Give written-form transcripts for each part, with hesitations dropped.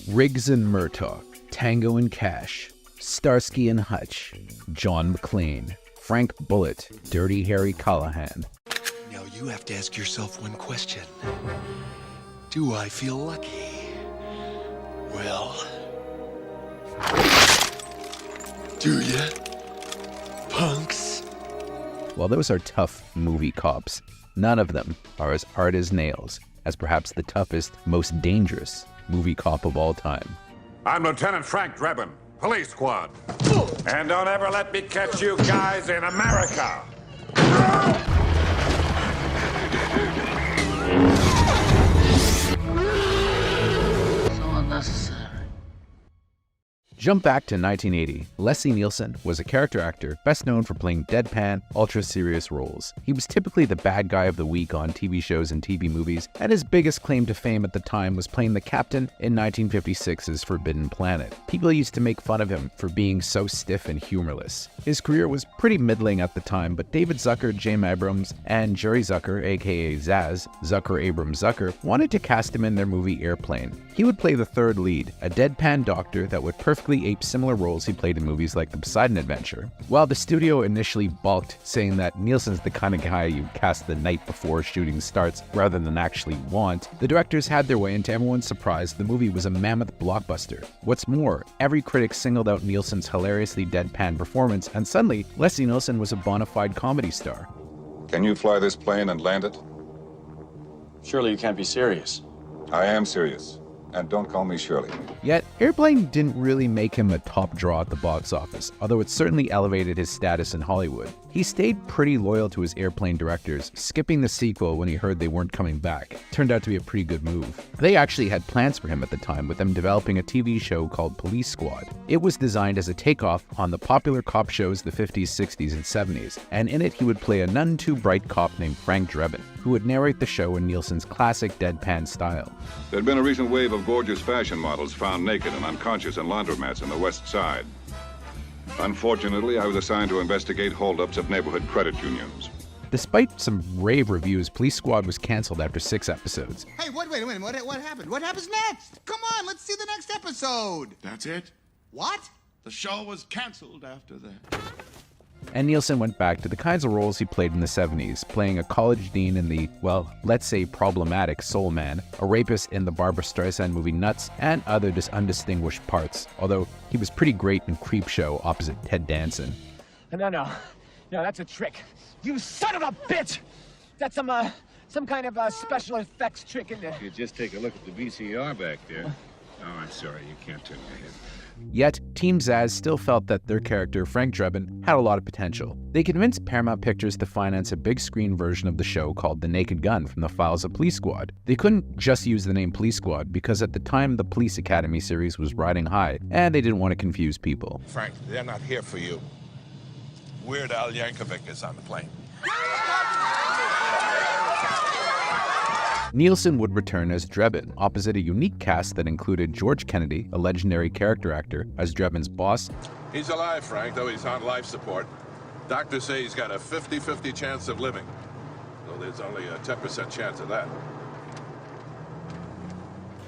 Riggs and Murtaugh, Tango and Cash, Starsky and Hutch, John McClane, Frank Bullitt, Dirty Harry Callahan. Now you have to ask yourself one question. Do I feel lucky? Well, do ya, punks? While those are tough movie cops, none of them are as hard as nails as perhaps the toughest, most dangerous movie cop of all time. I'm Lieutenant Frank Drebin, Police Squad. And don't ever let me catch you guys in America! So unnecessary. Jump back to 1980. Leslie Nielsen was a character actor best known for playing deadpan, ultra-serious roles. He was typically the bad guy of the week on TV shows and TV movies, and his biggest claim to fame at the time was playing the captain in 1956's Forbidden Planet. People used to make fun of him for being so stiff and humorless. His career was pretty middling at the time, but David Zucker, James Abrams, and Jerry Zucker, aka Zaz, Zucker Abrams Zucker, wanted to cast him in their movie Airplane. He would play the third lead, a deadpan doctor that would perfectly ape similar roles he played in movies like The Poseidon Adventure. While the studio initially balked, saying that Nielsen's the kind of guy you cast the night before shooting starts rather than actually want, the directors had their way, and to everyone's surprise, the movie was a mammoth blockbuster. What's more, every critic singled out Nielsen's hilariously deadpan performance, and suddenly, Leslie Nielsen was a bona fide comedy star. Can you fly this plane and land it? Surely you can't be serious. I am serious. And don't call me Shirley. Yet, Airplane didn't really make him a top draw at the box office, although it certainly elevated his status in Hollywood. He stayed pretty loyal to his Airplane directors, skipping the sequel when he heard they weren't coming back. Turned out to be a pretty good move. They actually had plans for him at the time, with them developing a TV show called Police Squad. It was designed as a takeoff on the popular cop shows the 50s, 60s, and 70s, and in it he would play a none-too-bright cop named Frank Drebin, who would narrate the show in Nielsen's classic deadpan style. There'd been a recent wave of gorgeous fashion models found naked and unconscious in laundromats on the West Side. Unfortunately, I was assigned to investigate holdups at neighborhood credit unions. Despite some rave reviews, Police Squad was canceled after 6 episodes. Hey, wait a minute. What happened? What happens next? Come on, let's see the next episode. That's it. What? The show was canceled after that. And Nielsen went back to the kinds of roles he played in the 70s, playing a college dean in the, well, let's say problematic Soul Man, a rapist in the Barbra Streisand movie Nuts, and other undistinguished parts, although he was pretty great in Creepshow opposite Ted Danson. No, that's a trick. You son of a bitch! That's some kind of special effects trick in there. You just take a look at the VCR back there. Oh, I'm sorry, you can't turn your head. Yet, Team Zaz still felt that their character, Frank Drebin, had a lot of potential. They convinced Paramount Pictures to finance a big-screen version of the show called The Naked Gun from the files of Police Squad. They couldn't just use the name Police Squad because at the time the Police Academy series was riding high, and they didn't want to confuse people. Frank, they're not here for you. Weird Al Yankovic is on the plane. Nielsen would return as Drebin, opposite a unique cast that included George Kennedy, a legendary character actor, as Drebin's boss. He's alive, Frank, though he's on life support. Doctors say he's got a 50-50 chance of living, though there's only a 10% chance of that.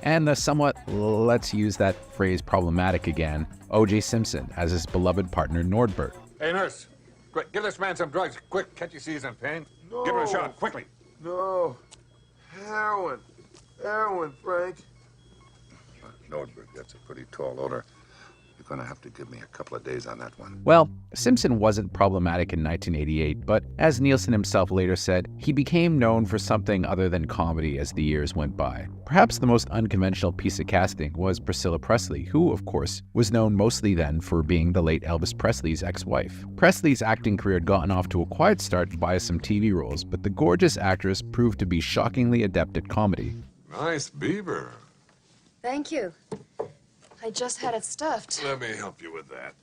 And the somewhat, let's use that phrase problematic again, O.J. Simpson as his beloved partner Nordberg. Hey, nurse, quick, give this man some drugs. Quick, can't you see he's in pain? No. Give him a shot, quickly. No. Heroin, Frank. Nordberg, that's a pretty tall order. You're gonna have to give me a couple of days on that one. Well, Simpson wasn't problematic in 1988, but as Nielsen himself later said, he became known for something other than comedy as the years went by. Perhaps the most unconventional piece of casting was Priscilla Presley, who, of course, was known mostly then for being the late Elvis Presley's ex-wife. Presley's acting career had gotten off to a quiet start via some TV roles, but the gorgeous actress proved to be shockingly adept at comedy. Nice beaver. Thank you. I just had it stuffed. Let me help you with that.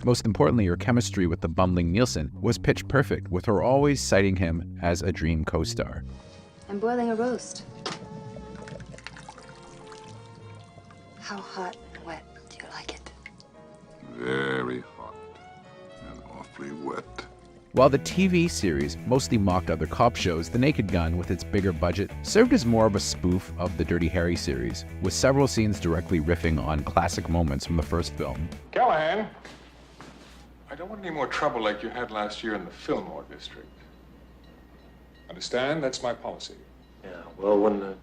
Most importantly, her chemistry with the bumbling Nielsen was pitch perfect, with her always citing him as a dream co-star. I'm boiling a roast. How hot and wet do you like it? Very hot and awfully wet. While the TV series mostly mocked other cop shows, The Naked Gun, with its bigger budget, served as more of a spoof of the Dirty Harry series, with several scenes directly riffing on classic moments from the first film. Callahan, I don't want any more trouble like you had last year in the Fillmore district. Understand? That's my policy. Yeah, well, when an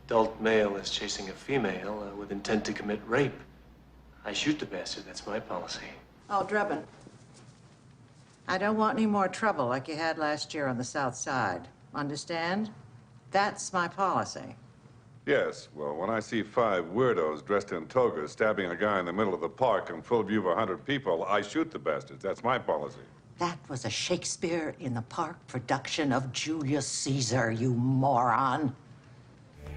adult male is chasing a female with intent to commit rape, I shoot the bastard. That's my policy. Oh, Drebin, I don't want any more trouble like you had last year on the South Side. Understand? That's my policy. Yes, well, when I see 5 weirdos dressed in togas stabbing a guy in the middle of the park in full view of 100 people, I shoot the bastards. That's my policy. That was a Shakespeare in the Park production of Julius Caesar, you moron.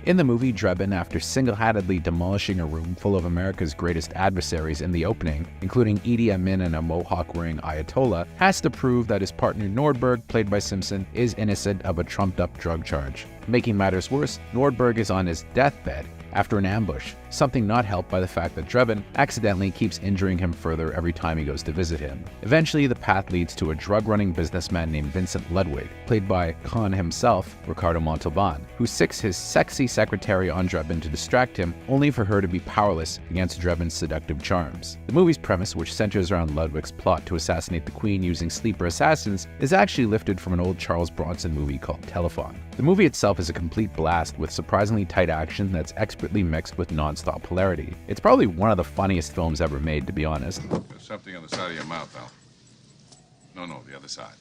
In the movie, Drebin, after single-handedly demolishing a room full of America's greatest adversaries in the opening, including Idi Amin and a mohawk-wearing Ayatollah, has to prove that his partner Nordberg, played by Simpson, is innocent of a trumped-up drug charge. Making matters worse, Nordberg is on his deathbed after an ambush, something not helped by the fact that Drebin accidentally keeps injuring him further every time he goes to visit him. Eventually, the path leads to a drug-running businessman named Vincent Ludwig, played by Khan himself, Ricardo Montalban, who sicks his sexy secretary on Drebin to distract him, only for her to be powerless against Drebin's seductive charms. The movie's premise, which centers around Ludwig's plot to assassinate the Queen using sleeper assassins, is actually lifted from an old Charles Bronson movie called Telephone. The movie itself is a complete blast with surprisingly tight action that's expertly mixed with non-stop hilarity. It's probably one of the funniest films ever made, to be honest. There's something on the side of your mouth, Al. No, the other side.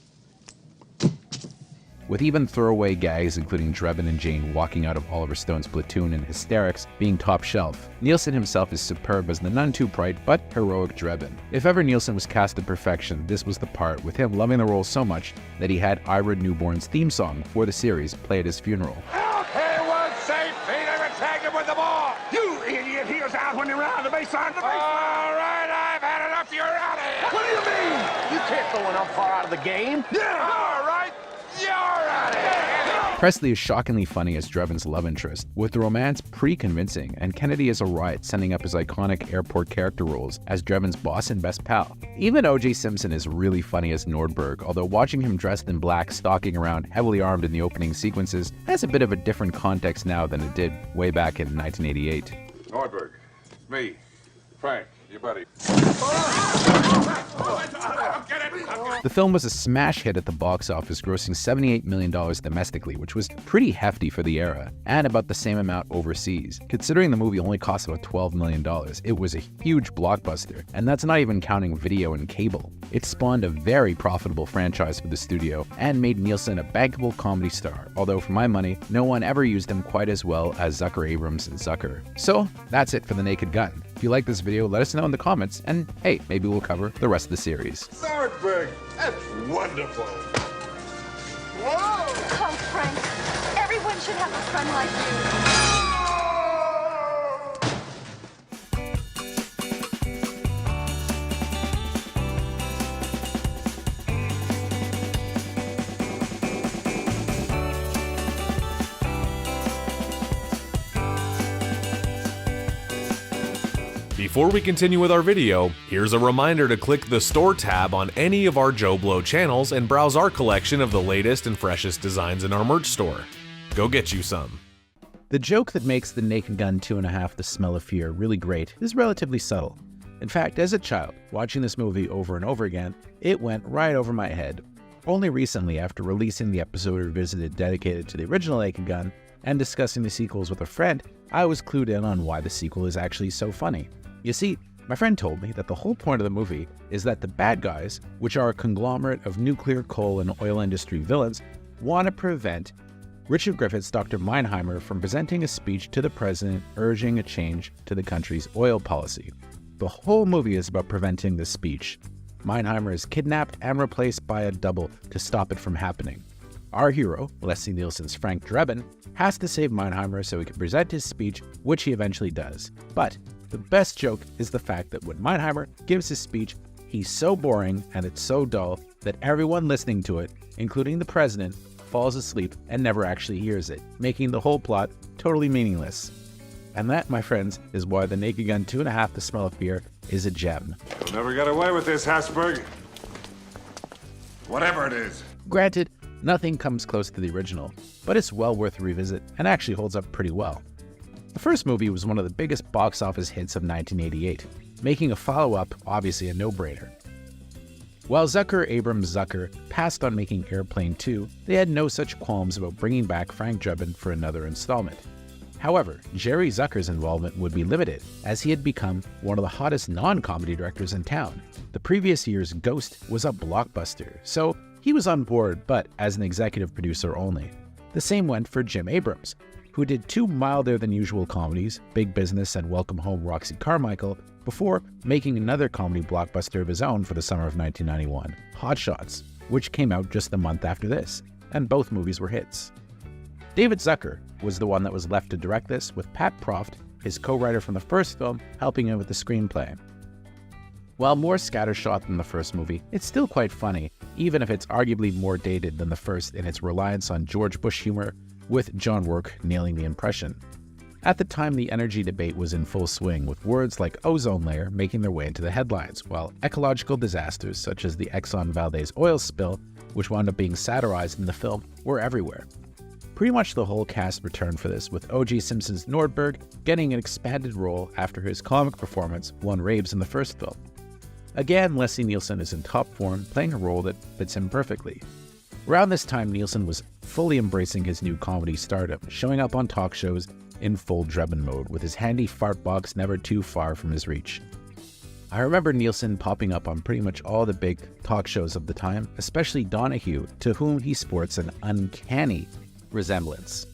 With even throwaway gags including Drebin and Jane walking out of Oliver Stone's platoon in hysterics being top shelf. Nielsen himself is superb as the none too bright but heroic Drebin. If ever Nielsen was cast to perfection, this was the part, with him loving the role so much that he had Ira Newborn's theme song for the series play at his funeral. He was safe. He never tagged him with the ball. You idiot. He was out when he ran the baseline. All right, I've had enough. You're out of here. What do you mean? You can't go enough far out of the game. Yeah. All right. You're out of here. Presley is shockingly funny as Drebin's love interest, with the romance pretty convincing, and Kennedy is a riot, sending up his iconic airport character roles as Drebin's boss and best pal. Even O.J. Simpson is really funny as Nordberg, although watching him dressed in black stalking around heavily armed in the opening sequences has a bit of a different context now than it did way back in 1988. Nordberg, me, Frank, your buddy. The film was a smash hit at the box office, grossing $78 million domestically, which was pretty hefty for the era, and about the same amount overseas. Considering the movie only cost about $12 million, it was a huge blockbuster, and that's not even counting video and cable. It spawned a very profitable franchise for the studio and made Nielsen a bankable comedy star, although for my money, no one ever used him quite as well as Zucker Abrams and Zucker. So that's it for The Naked Gun. If you like this video, let us know in the comments, and hey, maybe we'll cover the rest of the series. Nordberg, that's wonderful. Whoa! Oh, Frank, everyone should have a friend like you. Before we continue with our video, here's a reminder to click the Store tab on any of our JoBlo channels and browse our collection of the latest and freshest designs in our merch store. Go get you some. The joke that makes The Naked Gun 2.5 The Smell of Fear really great is relatively subtle. In fact, as a child, watching this movie over and over again, it went right over my head. Only recently, after releasing the episode revisited dedicated to the original Naked Gun and discussing the sequels with a friend, I was clued in on why the sequel is actually so funny. You see, my friend told me that the whole point of the movie is that the bad guys, which are a conglomerate of nuclear, coal, and oil industry villains, want to prevent Richard Griffith's Dr. Meinheimer from presenting a speech to the president urging a change to the country's oil policy. The whole movie is about preventing this speech. Meinheimer is kidnapped and replaced by a double to stop it from happening. Our hero, Leslie Nielsen's Frank Drebin, has to save Meinheimer so he can present his speech, which he eventually does. But the best joke is the fact that when Meinheimer gives his speech, he's so boring and it's so dull that everyone listening to it, including the president, falls asleep and never actually hears it, making the whole plot totally meaningless. And that, my friends, is why The Naked Gun 2.5 The Smell of Fear is a gem. You'll never get away with this, Hasberg. Whatever it is. Granted, nothing comes close to the original, but it's well worth a revisit and actually holds up pretty well. The first movie was one of the biggest box office hits of 1988, making a follow-up obviously a no-brainer. While Abrams-Zucker passed on making Airplane 2, they had no such qualms about bringing back Frank Drebin for another installment. However, Jerry Zucker's involvement would be limited, as he had become one of the hottest non-comedy directors in town. The previous year's Ghost was a blockbuster, so he was on board, but as an executive producer only. The same went for Jim Abrams, who did two milder-than-usual comedies, Big Business and Welcome Home, Roxy Carmichael, before making another comedy blockbuster of his own for the summer of 1991, Hot Shots, which came out just a month after this, and both movies were hits. David Zucker was the one that was left to direct this, with Pat Proft, his co-writer from the first film, helping him with the screenplay. While more scattershot than the first movie, it's still quite funny, even if it's arguably more dated than the first in its reliance on George Bush humor, with John Rourke nailing the impression. At the time, the energy debate was in full swing, with words like ozone layer making their way into the headlines, while ecological disasters such as the Exxon Valdez oil spill, which wound up being satirized in the film, were everywhere. Pretty much the whole cast returned for this, with O.J. Simpson's Nordberg getting an expanded role after his comic performance won raves in the first film. Again, Leslie Nielsen is in top form, playing a role that fits him perfectly. Around this time, Nielsen was fully embracing his new comedy stardom, showing up on talk shows in full Drebin mode, with his handy fart box never too far from his reach. I remember Nielsen popping up on pretty much all the big talk shows of the time, especially Donahue, to whom he sports an uncanny resemblance.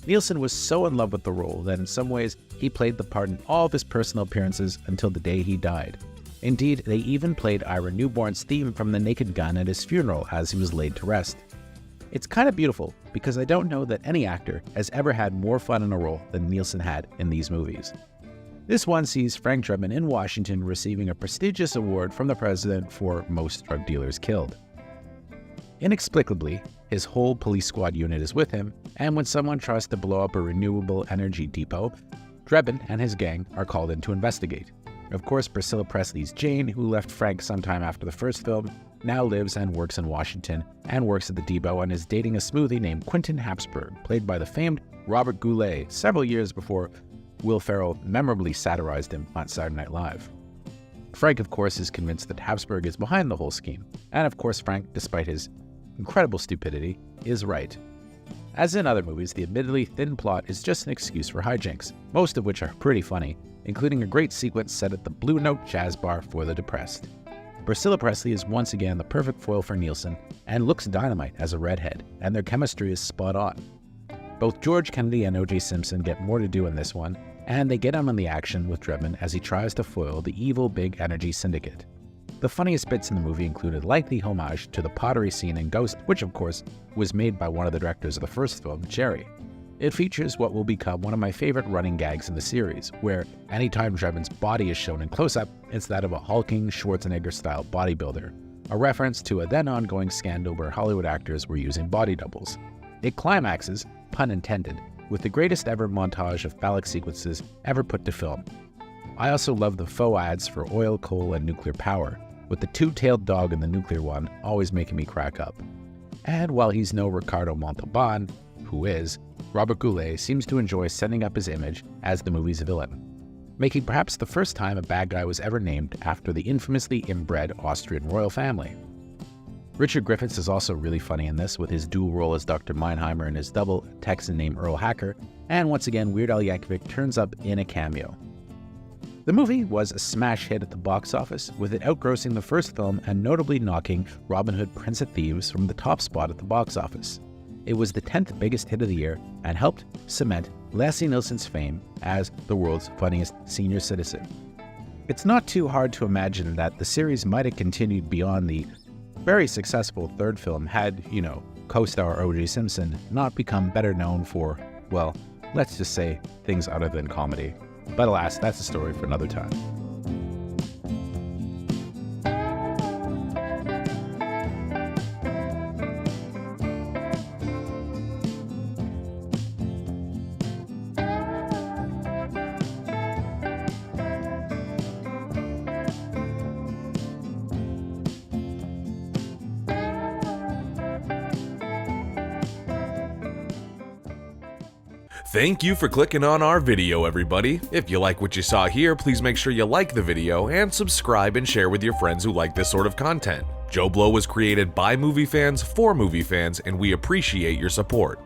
Nielsen was so in love with the role that in some ways he played the part in all of his personal appearances until the day he died. Indeed, they even played Ira Newborn's theme from The Naked Gun at his funeral as he was laid to rest. It's kind of beautiful because I don't know that any actor has ever had more fun in a role than Nielsen had in these movies. This one sees Frank Drebin in Washington receiving a prestigious award from the president for most drug dealers killed. Inexplicably, his whole police squad unit is with him, and when someone tries to blow up a renewable energy depot, Drebin and his gang are called in to investigate. Of course, Priscilla Presley's Jane, who left Frank sometime after the first film, now lives and works in Washington, and works at the depot and is dating a smoothie named Quentin Habsburg, played by the famed Robert Goulet, several years before Will Ferrell memorably satirized him on Saturday Night Live. Frank, of course, is convinced that Habsburg is behind the whole scheme, and of course Frank, despite his incredible stupidity, is right. As in other movies, the admittedly thin plot is just an excuse for hijinks, most of which are pretty funny, including a great sequence set at the Blue Note Jazz Bar for the depressed. Priscilla Presley is once again the perfect foil for Nielsen and looks dynamite as a redhead, and their chemistry is spot on. Both George Kennedy and O.J. Simpson get more to do in this one, and they get in on the action with Drebin as he tries to foil the evil Big Energy Syndicate. The funniest bits in the movie included likely homage to the pottery scene in Ghost, which of course was made by one of the directors of the first film, Jerry. It features what will become one of my favorite running gags in the series, where anytime Drebin's body is shown in close-up, it's that of a hulking Schwarzenegger-style bodybuilder, a reference to a then-ongoing scandal where Hollywood actors were using body doubles. It climaxes, pun intended, with the greatest ever montage of phallic sequences ever put to film. I also love the faux ads for oil, coal, and nuclear power, with the two-tailed dog in the nuclear one always making me crack up. And while he's no Ricardo Montalban, who is, Robert Goulet seems to enjoy setting up his image as the movie's villain, making perhaps the first time a bad guy was ever named after the infamously inbred Austrian royal family. Richard Griffiths is also really funny in this, with his dual role as Dr. Meinheimer and his double Texan named Earl Hacker, and once again Weird Al Yankovic turns up in a cameo. The movie was a smash hit at the box office, with it outgrossing the first film and notably knocking Robin Hood Prince of Thieves from the top spot at the box office. It was the 10th biggest hit of the year and helped cement Leslie Nielsen's fame as the world's funniest senior citizen. It's not too hard to imagine that the series might have continued beyond the very successful third film had, co-star O.J. Simpson not become better known for, well, let's just say things other than comedy. But alas, that's a story for another time. Thank you for clicking on our video, everybody. If you like what you saw here, please make sure you like the video and subscribe and share with your friends who like this sort of content. JoBlo was created by movie fans for movie fans, and we appreciate your support.